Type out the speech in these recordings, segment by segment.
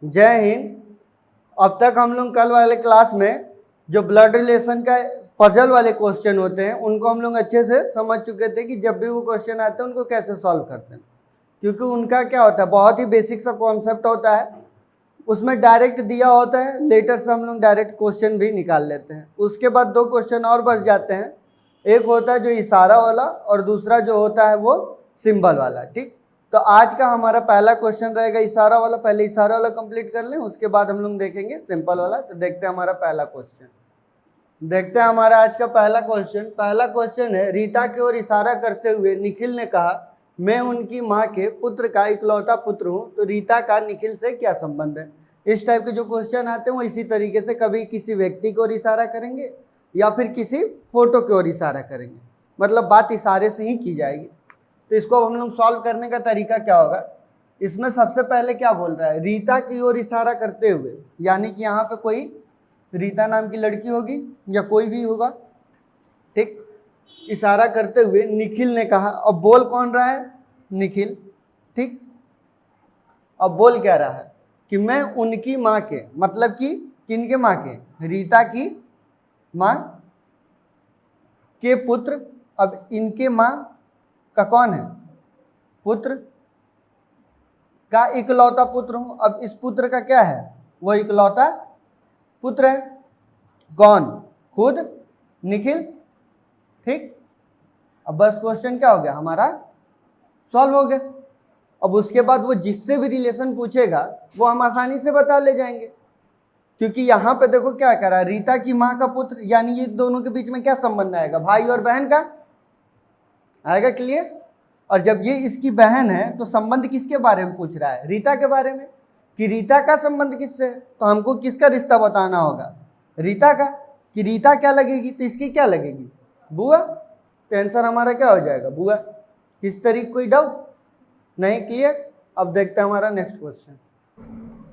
जय हिंद। अब तक हम लोग कल वाले क्लास में जो ब्लड रिलेशन का पजल वाले क्वेश्चन होते हैं उनको हम लोग अच्छे से समझ चुके थे कि जब भी वो क्वेश्चन आते हैं उनको कैसे सॉल्व करते हैं, क्योंकि उनका क्या होता है, बहुत ही बेसिक सा कॉन्सेप्ट होता है। उसमें डायरेक्ट दिया होता है, लेटर से हम लोग डायरेक्ट क्वेश्चन भी निकाल लेते हैं। उसके बाद दो क्वेश्चन और बच जाते हैं, एक होता है जो इशारा वाला और दूसरा जो होता है वो सिंबल वाला। ठीक, तो आज का हमारा पहला क्वेश्चन रहेगा इशारा वाला। पहले इशारा वाला कंप्लीट कर लें, उसके बाद हम लोग देखेंगे सिंपल वाला। तो देखते हैं हमारा पहला क्वेश्चन। देखते हैं हमारा आज का पहला क्वेश्चन है, रीता की ओर इशारा करते हुए निखिल ने कहा, मैं उनकी माँ के पुत्र का इकलौता पुत्र हूँ, तो रीता का निखिल से क्या संबंध है। इस टाइप के जो क्वेश्चन आते हैं वो इसी तरीके से कभी किसी व्यक्ति की ओर इशारा करेंगे या फिर किसी फोटो की ओर इशारा करेंगे, मतलब बात इशारे से ही की जाएगी। तो इसको हम लोग सॉल्व करने का तरीका क्या होगा, इसमें सबसे पहले क्या बोल रहा है, रीता की ओर इशारा करते हुए, यानी कि यहाँ पे कोई रीता नाम की लड़की होगी या कोई भी होगा। ठीक, इशारा करते हुए निखिल ने कहा। अब बोल कौन रहा है, निखिल। ठीक, अब बोल क्या रहा है कि मैं उनकी माँ के, मतलब कि किन के माँ के, रीता की माँ के पुत्र। अब इनके माँ का कौन है, पुत्र का इकलौता पुत्र हूं। अब इस पुत्र का क्या है, वो इकलौता पुत्र है। कौन, खुद निखिल। ठीक, अब बस क्वेश्चन क्या हो गया हमारा, सॉल्व हो गया। अब उसके बाद वो जिससे भी रिलेशन पूछेगा वो हम आसानी से बता ले जाएंगे, क्योंकि यहाँ पे देखो क्या कह रहा है, रीता की माँ का पुत्र, यानी ये दोनों के बीच में क्या संबंध आएगा, भाई और बहन का आएगा। क्लियर। और जब ये इसकी बहन है तो संबंध किसके बारे में पूछ रहा है, रीता के बारे में, कि रीता का संबंध किससे है। तो हमको किसका रिश्ता बताना होगा, रीता का, कि रीता क्या लगेगी, तो इसकी क्या लगेगी, बुआ। तो आंसर हमारा क्या हो जाएगा, बुआ। किस तरीके, कोई डाउट नहीं। क्लियर। अब देखते हैं हमारा नेक्स्ट क्वेश्चन।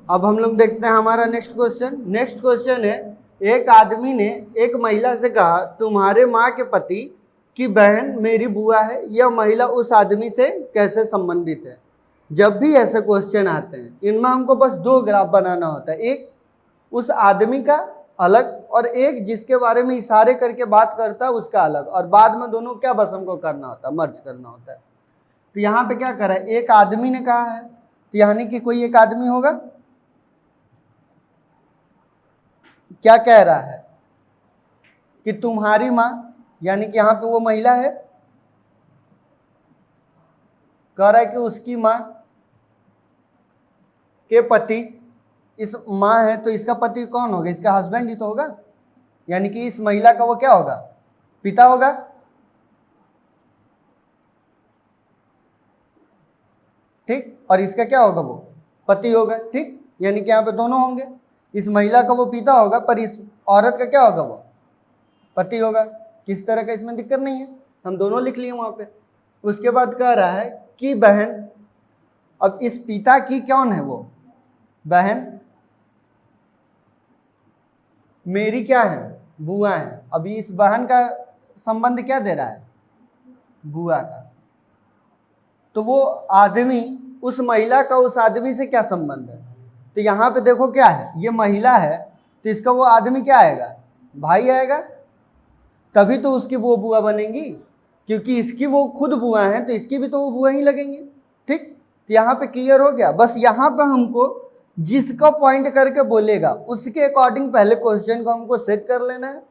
अब हम लोग देखते हैं हमारा नेक्स्ट क्वेश्चन है, एक आदमी ने एक महिला से कहा, तुम्हारे माँ के पति की बहन मेरी बुआ है, यह महिला उस आदमी से कैसे संबंधित है। जब भी ऐसे क्वेश्चन आते हैं इनमें हमको बस दो ग्राफ बनाना होता है, एक उस आदमी का अलग और एक जिसके बारे में इशारे करके बात करता है उसका अलग, और बाद में दोनों क्या बस हमको करना होता है, मर्ज करना होता है। तो यहाँ पे क्या करा है, एक आदमी ने कहा है, तो यानी कि कोई एक आदमी होगा। क्या कह रहा है कि तुम्हारी माँ, यानी कि यहाँ पे वो महिला है, कह रहा है कि उसकी माँ के पति, इस माँ है तो इसका पति कौन होगा, इसका हस्बैंड ही तो होगा, यानी कि इस महिला का वो क्या होगा, पिता होगा। ठीक, और इसका क्या होगा, वो पति होगा। ठीक, यानी कि यहाँ पे दोनों होंगे, इस महिला का वो पिता होगा पर इस औरत का क्या होगा, वो पति होगा। किस तरह का इसमें दिक्कत नहीं है, हम दोनों लिख लिए वहां पे। उसके बाद कह रहा है कि बहन, अब इस पिता की कौन है, वो बहन, मेरी क्या है, बुआ है। अभी इस बहन का संबंध क्या दे रहा है, बुआ का। तो वो आदमी, उस महिला का उस आदमी से क्या संबंध है, तो यहाँ पे देखो क्या है, ये महिला है तो इसका वो आदमी क्या आएगा, भाई आएगा, तभी तो उसकी वो बुआ बनेंगी, क्योंकि इसकी वो खुद बुआ है तो इसकी भी तो वो बुआ ही लगेंगी। ठीक, तो यहाँ पे क्लियर हो गया। बस यहाँ पे हमको जिसको पॉइंट करके बोलेगा उसके अकॉर्डिंग पहले क्वेश्चन को हमको सेट कर लेना है।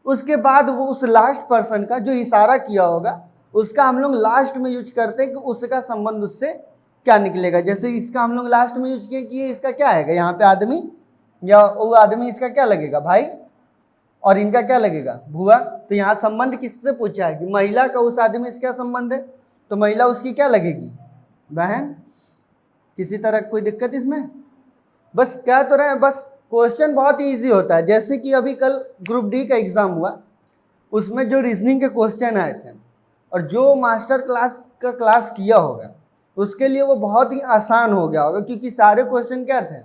उसके बाद वो उस लास्ट पर्सन का जो इशारा किया होगा उसका हम लोग लास्ट में यूज करते हैं कि उसका संबंध उससे क्या निकलेगा। जैसे इसका हम लोग लास्ट में यूज किए कि इसका क्या आएगा, यहाँ पे आदमी या वो आदमी, इसका क्या लगेगा, भाई, और इनका क्या लगेगा, बुआ। तो यहाँ संबंध किससे पूछा है कि महिला का उस आदमी से क्या संबंध है, तो महिला उसकी क्या लगेगी, बहन। किसी तरह कोई दिक्कत इसमें, बस क्या तो रहे, बस क्वेश्चन बहुत इजी होता है। जैसे कि अभी कल ग्रुप डी का एग्जाम हुआ, उसमें जो रीजनिंग के क्वेश्चन आए थे और जो मास्टर क्लास किया होगा उसके लिए वो बहुत ही आसान हो गया होगा, क्योंकि सारे क्वेश्चन क्या थे,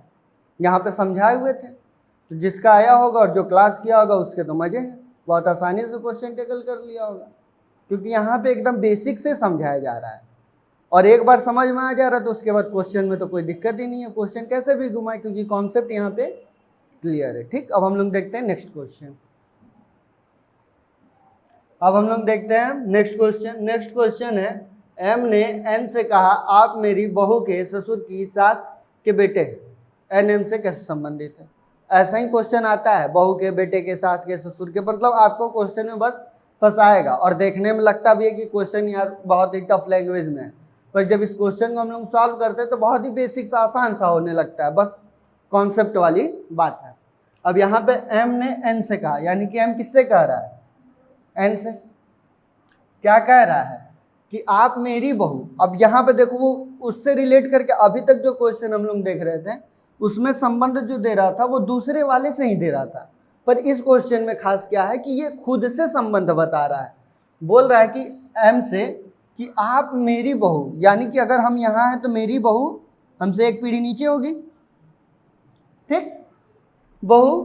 यहाँ पे समझाए हुए थे। तो जिसका आया होगा और जो क्लास किया होगा उसके तो मजे हैं, बहुत आसानी से क्वेश्चन टेकल कर लिया होगा, क्योंकि यहाँ पे एकदम बेसिक से समझाया जा रहा है। और एक बार समझ में आ जा रहा तो उसके बाद क्वेश्चन में तो कोई दिक्कत ही नहीं है, क्वेश्चन कैसे भी घुमाए क्योंकि कॉन्सेप्ट यहाँ पे क्लियर है। ठीक, अब हम लोग देखते हैं नेक्स्ट क्वेश्चन। अब हम लोग देखते हैं नेक्स्ट क्वेश्चन। नेक्स्ट क्वेश्चन है, एम ने एन से कहा आप मेरी बहू के ससुर की सास के बेटे हैं, एन एम से कैसे संबंधित है। ऐसा ही क्वेश्चन आता है, बहू के बेटे के सास के ससुर के, मतलब आपको क्वेश्चन में बस फंसाएगा और देखने में लगता भी है कि क्वेश्चन यार बहुत ही टफ लैंग्वेज में है, पर जब इस क्वेश्चन को हम लोग सॉल्व करते हैं तो बहुत ही बेसिक सा आसान सा होने लगता है, बस कॉन्सेप्ट वाली बात है। अब यहाँ पे एम ने एन से कहा, यानी कि एम किससे कह रहा है, एन से। क्या कह रहा है कि आप मेरी बहू, अब यहाँ पे देखो वो उससे रिलेट करके अभी तक जो क्वेश्चन हम लोग देख रहे थे उसमें संबंध जो दे रहा था वो दूसरे वाले से ही दे रहा था, पर इस क्वेश्चन में खास क्या है कि ये खुद से संबंध बता रहा है। बोल रहा है कि एम से कि आप मेरी बहू, यानी कि अगर हम यहाँ हैं तो मेरी बहू हमसे एक पीढ़ी नीचे होगी, ठीक, बहू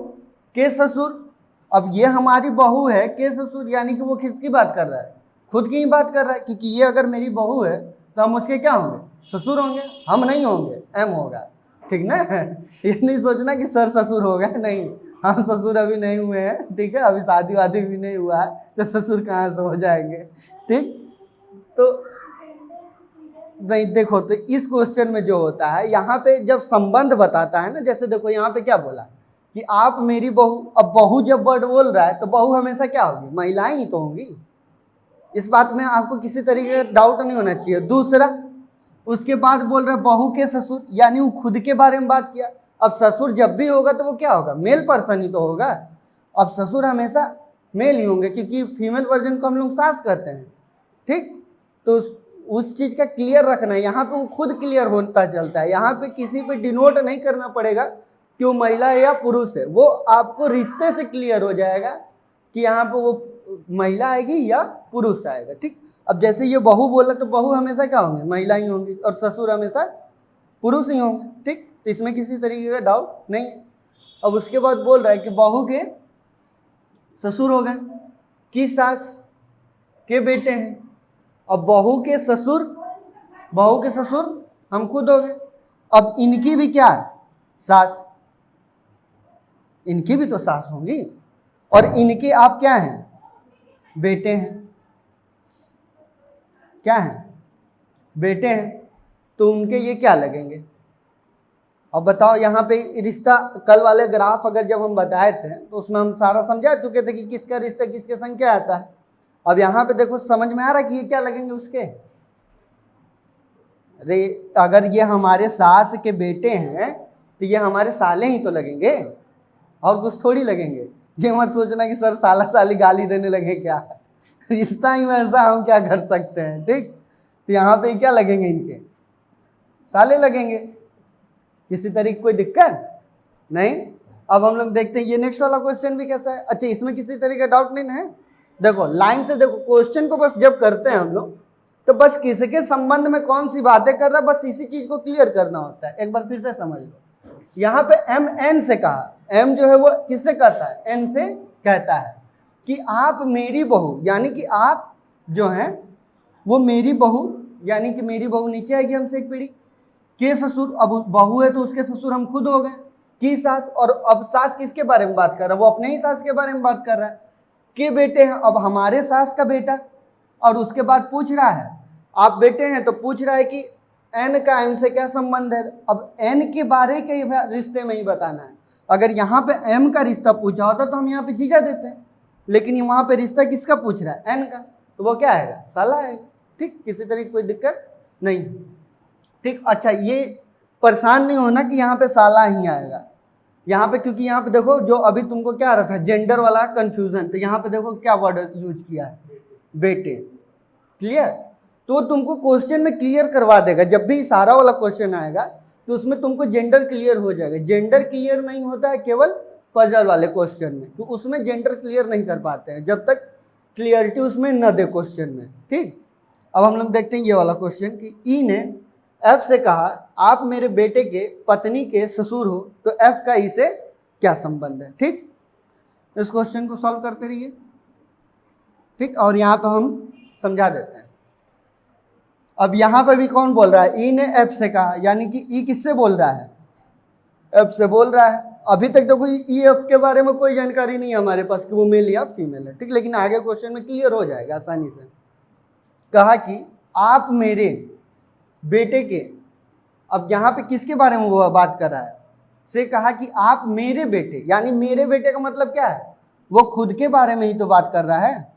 के ससुर। अब ये हमारी बहू है के ससुर, यानी कि वो किसकी बात कर रहा है, खुद की ही बात कर रहा है, क्योंकि ये अगर मेरी बहू है तो हम उसके क्या होंगे, ससुर होंगे, हम नहीं होंगे, एम होगा, ठीक ना। ये नहीं सोचना कि सर ससुर होगा, नहीं, हम ससुर अभी नहीं हुए हैं, ठीक है, अभी शादी वादी भी नहीं हुआ है तो ससुर कहाँ से हो जाएंगे, ठीक। तो नहीं, देखो तो इस क्वेश्चन में जो होता है यहाँ पे जब संबंध बताता है ना, जैसे देखो यहाँ पे क्या बोला कि आप मेरी बहू, अब बहू जब वर्ड बोल रहा है तो बहू हमेशा क्या होगी, महिलाएं ही तो होंगी, इस बात में आपको किसी तरीके का डाउट नहीं होना चाहिए। दूसरा, उसके बाद बोल रहे बहू के ससुर, यानी वो खुद के बारे में बात किया। अब ससुर जब भी होगा तो वो क्या होगा, मेल पर्सन ही तो होगा। अब ससुर हमेशा मेल ही होंगे क्योंकि फीमेल वर्जन को हम लोग सास कहते हैं, ठीक। तो उस चीज़ का क्लियर रखना है, यहाँ पे वो खुद क्लियर होता चलता है, यहाँ पे किसी पे डिनोट नहीं करना पड़ेगा कि वो महिला है या पुरुष है, वो आपको रिश्ते से क्लियर हो जाएगा कि यहाँ पे वो महिला आएगी या पुरुष आएगा, ठीक। अब जैसे ये बहू बोला तो बहू हमेशा क्या होंगे, महिला ही होंगी, और ससुर हमेशा पुरुष ही होंगे, ठीक, तो इसमें किसी तरीके का डाउट नहीं है। अब उसके बाद बोल रहा है कि बहू के ससुर हो गए, की सास के बेटे हैं। अब बहू के ससुर हम खुद हो गए, अब इनकी भी क्या है, सास, इनकी भी तो सास होंगी, और इनके आप क्या हैं, बेटे हैं, क्या हैं, बेटे हैं, तो उनके ये क्या लगेंगे। अब बताओ यहाँ पे रिश्ता, कल वाले ग्राफ अगर जब हम बताए थे तो उसमें हम सारा समझा चुके थे कि किसका रिश्ता किसके संग क्या आता है। अब यहाँ पे देखो समझ में आ रहा है कि ये क्या लगेंगे उसके, अरे अगर ये हमारे सास के बेटे हैं तो ये हमारे साले ही तो लगेंगे, और कुछ थोड़ी लगेंगे। ये मत सोचना कि सर साला साली गाली देने लगे क्या, रिश्ता ही वैसा, हम क्या कर सकते हैं, ठीक। तो यहाँ पे क्या लगेंगे, इनके साले लगेंगे, किसी तरीके कोई दिक्कत नहीं। अब हम लोग देखते हैं ये नेक्स्ट वाला क्वेश्चन भी कैसा है। अच्छा, इसमें किसी तरीके का डाउट नहीं है, देखो लाइन से देखो, क्वेश्चन को बस जब करते हैं हम लोग तो बस किसके संबंध में कौन सी बातें कर रहा है, बस इसी चीज को क्लियर करना होता है। एक बार फिर से समझ लो, यहाँ पे एम एन से कहा, एम जो है वो किससे कहता है, एन से कहता है कि आप मेरी बहू, यानी कि आप जो हैं वो मेरी बहू, यानी कि मेरी बहू नीचे आएगी हमसे एक पीढ़ी, के ससुर, अब बहू है तो उसके ससुर हम खुद हो गए, की सास, और अब सास किसके बारे में बात कर रहा है, वो अपने ही सास के बारे में बात कर रहा है, के बेटे हैं, अब हमारे सास का बेटा, और उसके बाद पूछ रहा है आप बेटे हैं, तो पूछ रहा है कि एन का एम से क्या संबंध है। अब एन के बारे के रिश्ते में ही बताना है। अगर यहाँ पे एम का रिश्ता पूछा होता तो हम यहाँ पे जीजा देते हैं, लेकिन वहाँ पे रिश्ता किसका पूछ रहा है, एन का, तो वो क्या आएगा, साला आएगा, ठीक, किसी तरह की कोई दिक्कत नहीं, ठीक। अच्छा, ये परेशान नहीं होना कि यहाँ पे साला ही आएगा, यहाँ पे क्योंकि यहाँ पे देखो जो अभी तुमको क्या आ रहा था जेंडर वाला कंफ्यूजन, तो यहाँ पे देखो क्या वर्ड यूज किया है, बेटे, क्लियर। तो तुमको क्वेश्चन में क्लियर करवा देगा, जब भी सारा वाला क्वेश्चन आएगा तो उसमें तुमको जेंडर क्लियर हो जाएगा। जेंडर क्लियर नहीं होता है केवल पजल वाले क्वेश्चन में, तो उसमें जेंडर क्लियर नहीं कर पाते हैं जब तक क्लियरिटी उसमें न दे क्वेश्चन में, ठीक। अब हम लोग देखते हैं ये वाला क्वेश्चन कि ई ने एफ से कहा आप मेरे बेटे के पत्नी के ससुर हो, तो एफ का ई से क्या संबंध है, ठीक। इस क्वेश्चन को सॉल्व करते रहिए, ठीक, और यहाँ पे हम समझा देते हैं। अब यहाँ पे भी कौन बोल रहा है, ई ने एफ से कहा, यानी कि ई किससे बोल रहा है, एफ से बोल रहा है। अभी तक तो कोई ई एफ के बारे में कोई जानकारी नहीं है हमारे पास कि वो मेल या फीमेल है, ठीक, लेकिन आगे क्वेश्चन में क्लियर हो जाएगा आसानी से। कहा कि आप मेरे बेटे के, अब यहाँ पे किसके बारे में वो बात कर रहा है, से कहा कि आप मेरे बेटे, यानी मेरे बेटे का मतलब क्या है, वो खुद के बारे में ही तो बात कर रहा है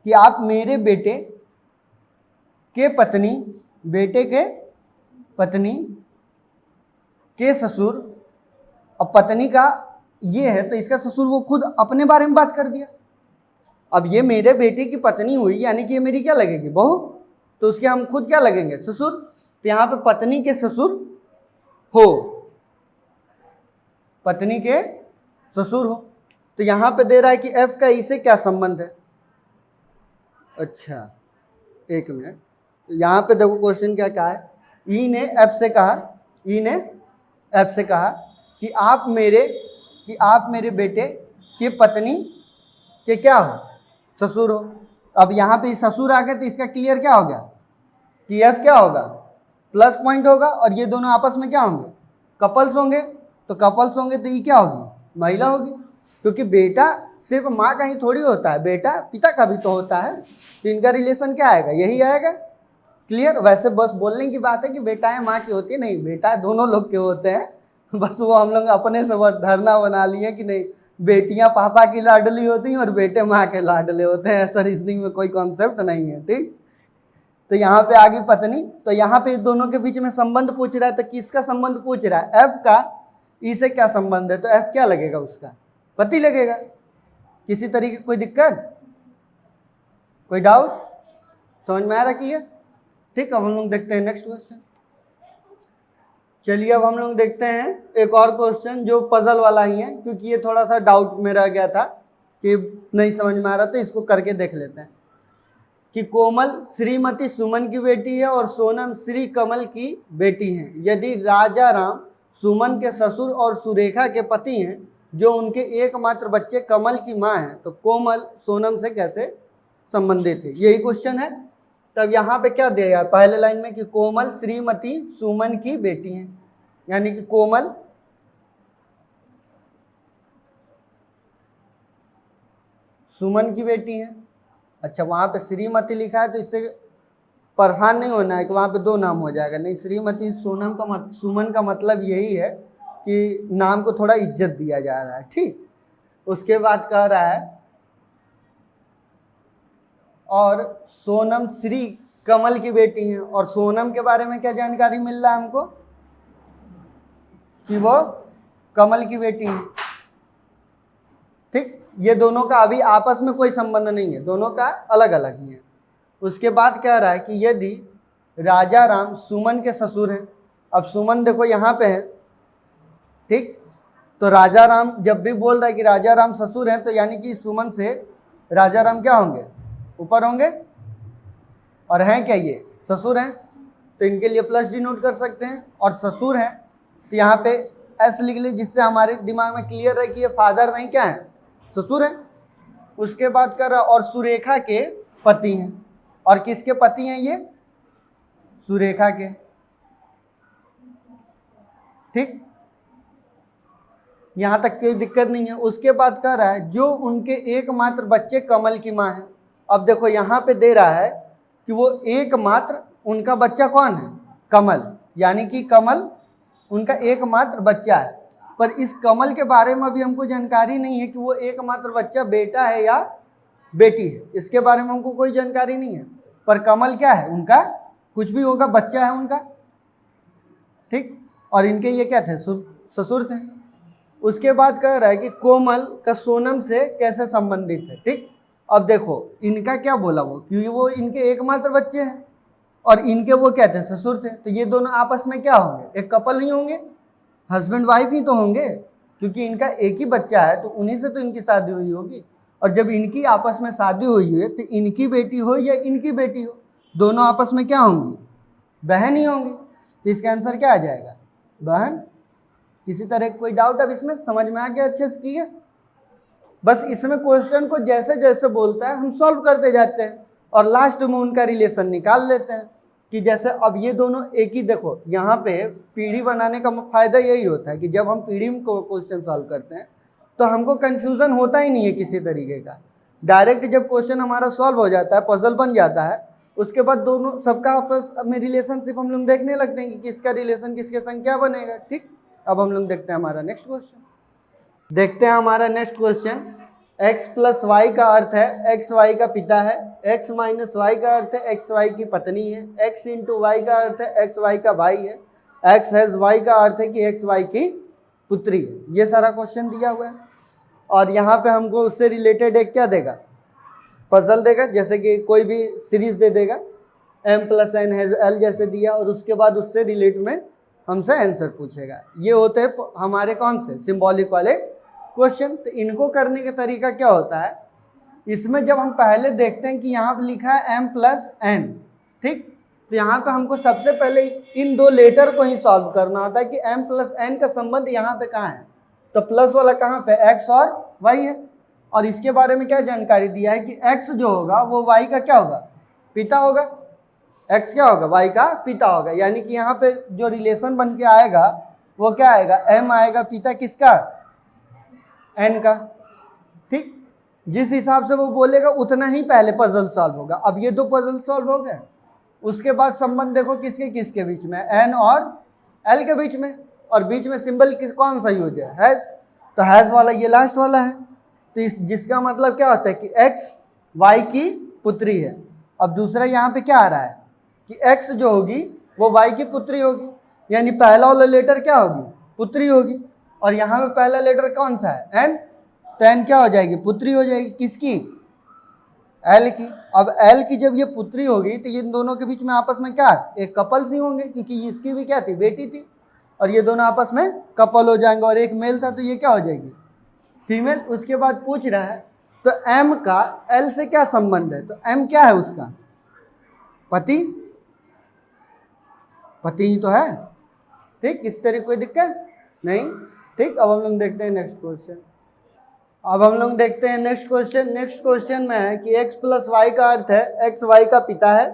कि आप मेरे बेटे के पत्नी, बेटे के पत्नी के ससुर, अब पत्नी का ये है तो इसका ससुर, वो खुद अपने बारे में बात कर दिया। अब ये मेरे बेटे की पत्नी हुई, यानी कि ये मेरी क्या लगेगी, बहू, तो उसके हम खुद क्या लगेंगे, ससुर। तो यहाँ पे पत्नी के ससुर हो, पत्नी के ससुर हो। तो यहाँ पे दे रहा है कि एफ का ई से क्या संबंध है। अच्छा एक मिनट, यहाँ पे देखो क्वेश्चन क्या कहा है, ई ने एफ से कहा, ई ने एफ से कहा कि आप मेरे बेटे की पत्नी के क्या हो, ससुर हो। अब यहाँ पे ससुर आ गए तो इसका क्लियर क्या हो गया कि एफ क्या होगा, प्लस पॉइंट होगा, और ये दोनों आपस में क्या होंगे, कपल्स होंगे। तो कपल्स होंगे तो ये क्या होगी, महिला होगी, क्योंकि बेटा सिर्फ माँ का ही थोड़ी होता है, बेटा पिता का भी तो होता है। तो इनका रिलेशन क्या आएगा, यही आएगा। क्लियर। वैसे बस बोलने की बात है कि बेटाएं माँ की होती है, नहीं, बेटा दोनों लोग के होते हैं, बस वो हम लोग अपने से बस धरना बना लिए कि नहीं, बेटियां पापा की लाडली होती हैं और बेटे माँ के लाडले होते हैं, ऐसा रीजनिंग में कोई कॉन्सेप्ट नहीं है, ठीक। तो यहाँ पे आगे पत्नी, तो यहाँ पे दोनों के बीच में संबंध पूछ रहा है, तो किसका संबंध पूछ रहा है, एफ का ई से क्या संबंध है, तो एफ क्या लगेगा, उसका पति लगेगा। किसी तरीके कोई दिक्कत, कोई डाउट, समझ में आ रहा क्लियर, ठीक। अब हम लोग देखते हैं नेक्स्ट क्वेश्चन। चलिए अब हम लोग देखते हैं एक और क्वेश्चन जो पजल वाला ही है, क्योंकि ये थोड़ा सा डाउट में रह गया था कि नहीं समझ में आ रहा था, इसको करके देख लेते हैं। कि कोमल श्रीमती सुमन की बेटी है और सोनम श्री कमल की बेटी है। यदि राजा राम सुमन के ससुर और सुरेखा के पति हैं, जो उनके एकमात्र बच्चे कमल की माँ हैं, तो कोमल सोनम से कैसे संबंधित है, यही क्वेश्चन है। तब यहाँ पे क्या दिया है पहले लाइन में कि कोमल श्रीमती सुमन की बेटी है, यानी कि कोमल सुमन की बेटी है। अच्छा, वहाँ पे श्रीमती लिखा है तो इससे परेशान नहीं होना है कि वहाँ पे दो नाम हो जाएगा, नहीं, श्रीमती सोनम का सुमन का मतलब यही है कि नाम को थोड़ा इज्जत दिया जा रहा है, ठीक। उसके बाद कह रहा है और सोनम श्री कमल की बेटी है, और सोनम के बारे में क्या जानकारी मिल रहा है हमको कि वो कमल की बेटी है, ठीक। ये दोनों का अभी आपस में कोई संबंध नहीं है, दोनों का अलग अलग ही है। उसके बाद कह रहा है कि यदि राजा राम सुमन के ससुर हैं, अब सुमन देखो यहाँ पे है, ठीक, तो राजा राम जब भी बोल रहा है कि राजा राम ससुर हैं, तो यानी कि सुमन से राजा राम क्या होंगे, ऊपर होंगे, और हैं क्या, ये ससुर हैं, तो इनके लिए प्लस डिनोट कर सकते हैं। और ससुर हैं तो यहाँ पे एस लिख ली, जिससे हमारे दिमाग में क्लियर है कि ये फादर नहीं, क्या है, ससुर हैं। उसके बाद कर रहा और सुरेखा के पति हैं, और किसके पति हैं ये, सुरेखा के, ठीक, यहाँ तक कोई दिक्कत नहीं है। उसके बाद कह रहा है जो उनके एकमात्र बच्चे कमल की माँ है। अब देखो यहाँ पे दे रहा है कि वो एकमात्र, उनका बच्चा कौन है, कमल, यानी कि कमल उनका एकमात्र बच्चा है। पर इस कमल के बारे में अभी हमको जानकारी नहीं है कि वो एकमात्र बच्चा बेटा है या बेटी है, इसके बारे में हमको कोई जानकारी नहीं है। पर कमल क्या है, उनका कुछ भी होगा, बच्चा है उनका, ठीक। और इनके ये क्या थे, ससुर थे। उसके बाद कह रहा है कि कोमल का सोनम से कैसे संबंधित है, ठीक। अब देखो इनका क्या बोला वो, क्योंकि वो इनके एकमात्र बच्चे हैं और इनके वो क्या थे, ससुर थे, तो ये दोनों आपस में क्या होंगे, एक कपल नहीं होंगे, हस्बैंड वाइफ ही तो होंगे, क्योंकि इनका एक ही बच्चा है, तो उन्हीं से तो इनकी शादी हुई होगी। और जब इनकी आपस में शादी हुई है तो इनकी बेटी हो या इनकी बेटी हो, दोनों आपस में क्या होंगी, बहन ही होंगी। तो इसका आंसर क्या आ जाएगा, बहन। किसी तरह कोई डाउट अब इसमें, समझ में आ गया अच्छे से क्लियर। बस इसमें क्वेश्चन को जैसे जैसे बोलता है हम सॉल्व करते जाते हैं, और लास्ट में उनका रिलेशन निकाल लेते हैं कि जैसे अब ये दोनों एक ही, देखो यहाँ पे पीढ़ी बनाने का फायदा यही होता है कि जब हम पीढ़ी में क्वेश्चन सॉल्व करते हैं तो हमको कंफ्यूजन होता ही नहीं है किसी तरीके का। डायरेक्ट जब क्वेश्चन हमारा सॉल्व हो जाता है, पजल बन जाता है, उसके बाद दोनों सबका आपस में रिलेशनशिप हम लोग देखने लगते हैं कि किसका रिलेशन किसके संग क्या बनेगा। ठीक, अब हम लोग देखते हैं हमारा नेक्स्ट क्वेश्चन। देखते हैं हमारा next question. x plus y का अर्थ है x वाई का पिता है, x माइनस वाई का अर्थ है x वाई की पत्नी है, x इंटू वाई का अर्थ है x वाई का भाई है, x हैज वाई का अर्थ है कि x वाई की पुत्री है। ये सारा क्वेश्चन दिया हुआ है और यहाँ पे हमको उससे रिलेटेड एक क्या देगा, पजल देगा, जैसे कि कोई भी सीरीज दे देगा m plus n has l जैसे दिया, और उसके बाद उससे रिलेट में हमसे आंसर पूछेगा। ये होते हैं हमारे कौन से सिंबॉलिक वाले क्वेश्चन। तो इनको करने का तरीका क्या होता है, इसमें जब हम पहले देखते हैं कि यहाँ पे लिखा है m प्लस एन, ठीक, तो यहाँ पे हमको सबसे पहले इन दो लेटर को ही सॉल्व करना होता है कि m प्लस एन का संबंध यहाँ पे कहाँ है, तो प्लस वाला कहाँ पे x और y है। और इसके बारे में क्या जानकारी दिया है कि x जो होगा वो y का क्या होगा, पिता होगा। x क्या होगा, y का पिता होगा, यानी कि यहाँ पे जो रिलेशन बन के आएगा वो क्या आएगा, m आएगा पिता किसका, n का। ठीक, जिस हिसाब से वो बोलेगा उतना ही पहले पजल सॉल्व होगा। अब ये दो पजल सॉल्व हो गए, उसके बाद संबंध देखो किसके किसके बीच में, n और l के बीच में, और बीच में सिंबल कौन सा यूज है, हैज। तो हैज वाला ये लास्ट वाला है, तो इस जिसका मतलब क्या होता है कि x y की पुत्री है। अब दूसरा यहाँ पे क्या आ रहा है कि x जो होगी वो y की पुत्री होगी, यानी पहला वाला लेटर क्या होगी, पुत्री होगी, और यहाँ पे पहला लेटर कौन सा है, n, तो n क्या हो जाएगी, पुत्री हो जाएगी, किसकी, l की। अब l की जब ये पुत्री होगी तो इन दोनों के बीच में आपस में क्या, एक कपल्स ही होंगे, क्योंकि इसकी भी क्या थी, बेटी थी, और ये दोनों आपस में कपल हो जाएंगे, और एक मेल था तो ये क्या हो जाएगी, फीमेल। उसके बाद पूछ रहा है तो m का l से क्या संबंध है, तो m क्या है उसका, पति, पति ही तो है। ठीक, इस तरह कोई दिक्कत नहीं। ठीक, अब हम लोग देखते हैं नेक्स्ट क्वेश्चन। अब हम लोग देखते हैं नेक्स्ट क्वेश्चन। नेक्स्ट क्वेश्चन में है कि x प्लस वाई का अर्थ है x वाई का पिता है,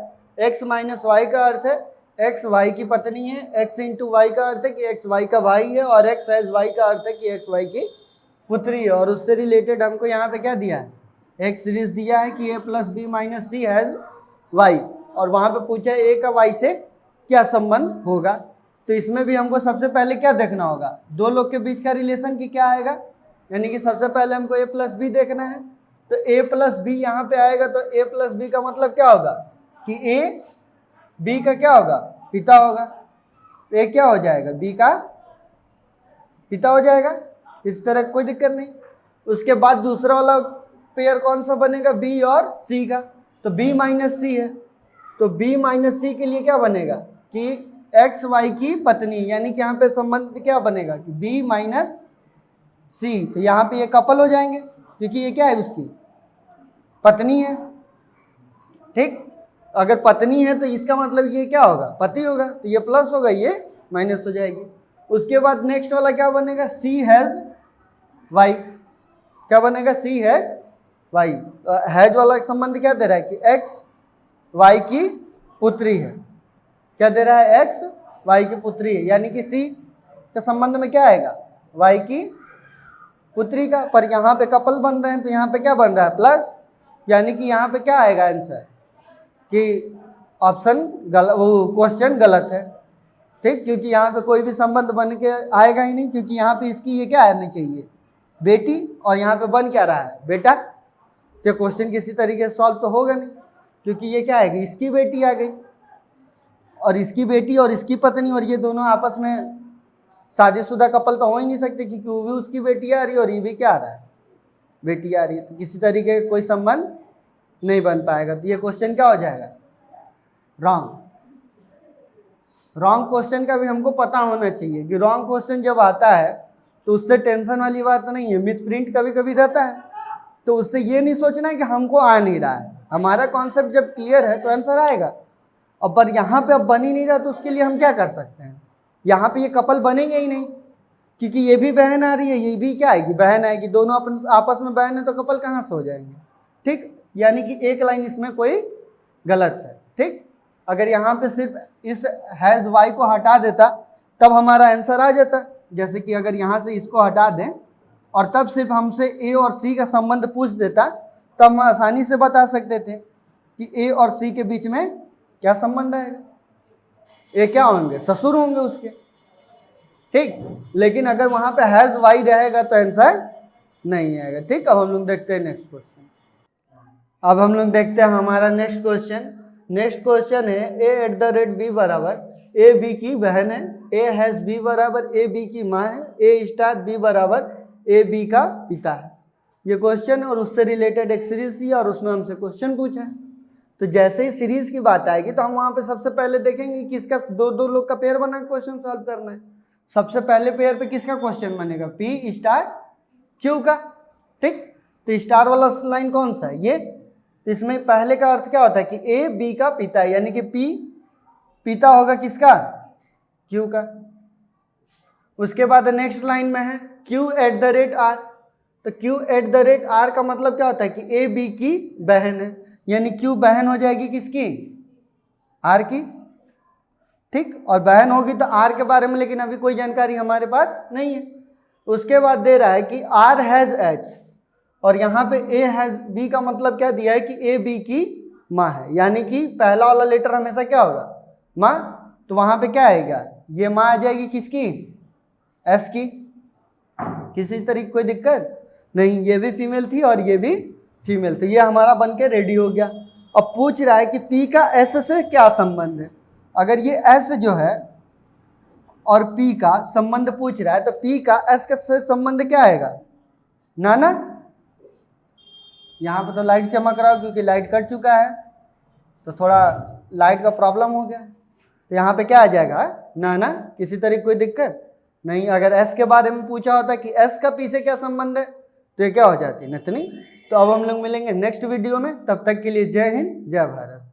x माइनस वाई का अर्थ है x वाई की पत्नी है, x इंटू वाई का अर्थ है कि x वाई का भाई है, और x हैज वाई का अर्थ है कि x वाई की पुत्री है। और उससे रिलेटेड हमको यहाँ पे क्या दिया है, एक सीरीज दिया है कि a plus b minus c has y, और वहाँ पे पूछा है a का y से क्या संबंध होगा। तो इसमें भी हमको सबसे पहले क्या देखना होगा, दो लोग के बीच का रिलेशन की क्या आएगा, यानी कि सबसे पहले हमको a प्लस बी देखना है। तो a प्लस बी यहाँ पे आएगा, तो a प्लस बी का मतलब क्या होगा कि a b का क्या होगा, पिता होगा, तो a क्या हो जाएगा, b का पिता हो जाएगा। इस तरह कोई दिक्कत नहीं। उसके बाद दूसरा वाला पेयर कौन सा बनेगा, b और c का, तो b माइनस सी है, तो b माइनस सी के लिए क्या बनेगा कि एक्स वाई की पत्नी, यानी कि यहाँ पे संबंध क्या बनेगा कि b माइनस सी, तो यहाँ पे ये कपल हो जाएंगे क्योंकि ये क्या है, उसकी पत्नी है। ठीक, अगर पत्नी है तो इसका मतलब ये क्या होगा, पति होगा, तो ये प्लस होगा, ये माइनस हो जाएगी। उसके बाद नेक्स्ट वाला क्या बनेगा, सी हैज वाई, क्या बनेगा, सी हैज वाई। हैज वाला संबंध क्या दे रहा है कि एक्स वाई की पुत्री है, क्या दे रहा है, एक्स वाई की पुत्री है, यानी कि सी के संबंध में क्या आएगा, वाई की पुत्री का। पर यहाँ पे कपल बन रहे हैं तो यहाँ पे क्या बन रहा है, प्लस, यानी कि यहाँ पे क्या आएगा आंसर कि ऑप्शन गलत, वो क्वेश्चन गलत है। ठीक, क्योंकि यहाँ पे कोई भी संबंध बन के आएगा ही नहीं, क्योंकि यहाँ पे इसकी ये क्या आनी चाहिए, बेटी, और यहाँ पे बन क्या रहा है, बेटा। तो क्वेश्चन किसी तरीके से सॉल्व तो होगा नहीं, क्योंकि ये क्या आएगी, इसकी बेटी आ गई, और इसकी बेटी और इसकी पत्नी, और ये दोनों आपस में शादीशुदा कपल तो हो ही नहीं सकते, क्योंकि वो भी उसकी बेटी आ रही है और ये भी क्या आ रहा है, बेटी आ रही है, तो किसी तरीके का कोई संबंध नहीं बन पाएगा। तो ये क्वेश्चन क्या हो जाएगा, रॉन्ग। रॉन्ग क्वेश्चन का भी हमको पता होना चाहिए कि रॉन्ग क्वेश्चन जब आता है तो उससे टेंशन वाली बात नहीं है, मिस प्रिंट कभी कभी रहता है, तो उससे ये नहीं सोचना है कि हमको आ नहीं रहा है, हमारा कॉन्सेप्ट जब क्लियर है तो आंसर आएगा। और पर यहाँ पे अब बन ही नहीं रहा, तो उसके लिए हम क्या कर सकते हैं, यहाँ पे ये कपल बनेंगे ही नहीं, क्योंकि ये भी बहन आ रही है, ये भी क्या आएगी, बहन आएगी, दोनों अपन आपस में बहन है तो कपल कहाँ से हो जाएंगे। ठीक, यानी कि एक लाइन इसमें कोई गलत है। ठीक, अगर यहाँ पे सिर्फ इस हैज वाई को हटा देता तब हमारा आंसर आ जाता। जैसे कि अगर यहाँ से इसको हटा दें और तब सिर्फ हमसे ए और सी का संबंध पूछ देता तब हम आसानी से बता सकते थे कि ए और सी के बीच में क्या संबंध आएगा। ए क्या होंगे, ससुर होंगे उसके। ठीक, लेकिन अगर वहाँ पे हैज वाई रहेगा तो आंसर नहीं आएगा। ठीक, अब हम लोग देखते हैं नेक्स्ट क्वेश्चन। अब हम लोग देखते हैं हमारा नेक्स्ट क्वेश्चन। नेक्स्ट क्वेश्चन है ए एट द रेट बी बराबर ए बी की बहन है, ए हैज बी बराबर ए बी की माँ है, ए स्टार बी बराबर ए बी का पिता है। ये क्वेश्चन और उससे रिलेटेड एक सीरीज थी और उसमें हमसे क्वेश्चन पूछा है। तो जैसे ही सीरीज की बात आएगी तो हम वहाँ पे सबसे पहले देखेंगे कि किसका दो दो लोग का पेयर बना क्वेश्चन सॉल्व करना है। सबसे पहले पेयर पे किसका क्वेश्चन बनेगा, पी स्टार क्यू का। ठीक, तो स्टार वाला लाइन कौन सा है, ये। तो इसमें पहले का अर्थ क्या होता है कि ए बी का पिता है, यानी कि पी पिता होगा किसका, क्यू का। उसके बाद नेक्स्ट लाइन में है Q at the rate R. तो Q at the rate R का मतलब क्या होता है कि ए बी की बहन है, यानी क्यू बहन हो जाएगी किसकी, आर की। ठीक, और बहन होगी तो आर के बारे में लेकिन अभी कोई जानकारी हमारे पास नहीं है। उसके बाद दे रहा है कि आर हैज एच और यहाँ पे ए हैज बी का मतलब क्या दिया है कि ए बी की माँ है, यानी कि पहला वाला लेटर हमेशा क्या होगा, माँ। तो वहाँ पे क्या आएगा, ये माँ आ जाएगी किसकी, एस की। किसी तरीके कोई दिक्कत नहीं, ये भी फीमेल थी और ये भी फीमेल थी। ये हमारा बन के रेडी हो गया। अब पूछ रहा है कि पी का एस से क्या संबंध है। अगर ये एस जो है और पी का संबंध पूछ रहा है तो पी का एस का से संबंध क्या आएगा, नाना। यहाँ पे तो लाइट चमक रहा हो क्योंकि लाइट कट चुका है तो थोड़ा लाइट का प्रॉब्लम हो गया। तो यहाँ पे क्या आ जाएगा, नाना। किसी तरह कोई दिक्कत नहीं। अगर एस के बारे में पूछा होता कि एस का पी से क्या संबंध है तो ये क्या हो जाती, नथनी। तो अब हम लोग मिलेंगे नेक्स्ट वीडियो में, तब तक के लिए जय हिंद जय भारत।